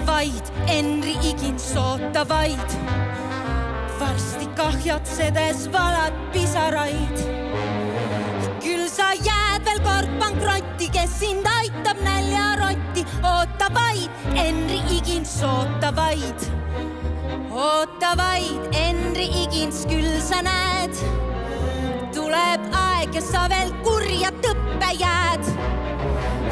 vaid, Henri Igins, oota vaid. Varsti kahjatsedes valad pisaraid. Küll sa jääd veel kord pankrotti, kes sind aitab näljarotti. Oota vaid, Henri Igins, oota vaid. Oota vaid, Henri Igins, küll sa näed. Tuleb aeg ja sa veel kurja tõppe jääd.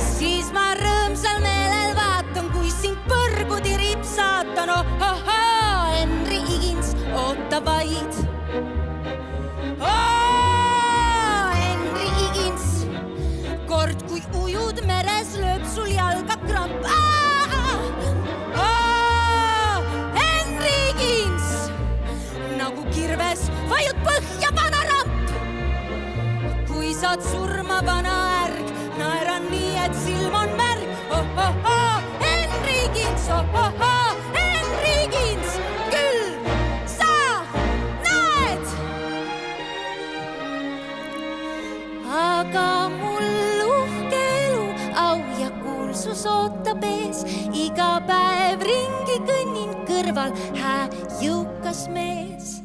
Siis ma rõõmsal meelel vaatan, kui sind põrgu tirib saatan. Ohohoo, Henri Igins, oota vaid. Henri Igins, kord kui ujud meres, lööb sul jalga kramp. Henri Igins, nagu kirves vajud põhja vana ramp. Kui saad surma vana ärg, naeran nii, et silm on märg. Henri Igins, Henri Igins, küll sa näed. Aga mul uhke elu, au ja kuulsus ootab ees. Iga päev ringi kõnnin kõrval hää jõukas mees.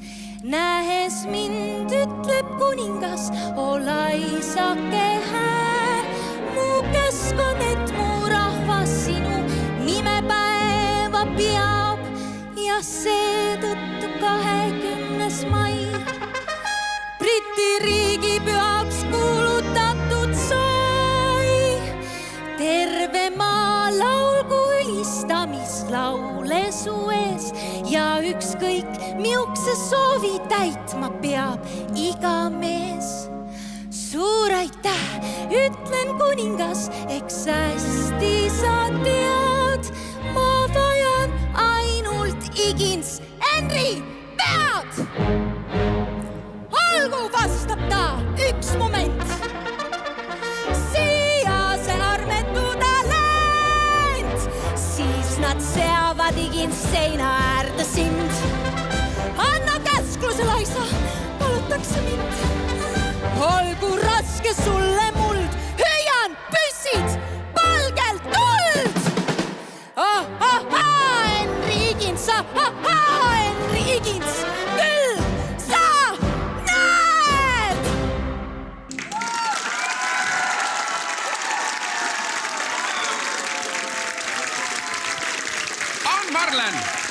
Nähes mind ütleb kuningas, ole isake hää. Mu keskkond, et mu rahvas sinu nime päeva peab. Ja seetõttu 20. mai Briti riigipühaks kuulutatud sai. Terve maa laulgu ülistamislaule su ees. Ja ükskõik, miukse soovi täitma peab iga mees. Suur aitäh, ütlen kuningas, eks hästi sa tead. Ma vajan ainult Igins, Henri, pead! Olgu, vastab ta, üks moment. Siia see armetu talent. Siis nad seavad Igins seina äärde sind. Anna käskluse laisa, palutakse mind. Olgu raske sulle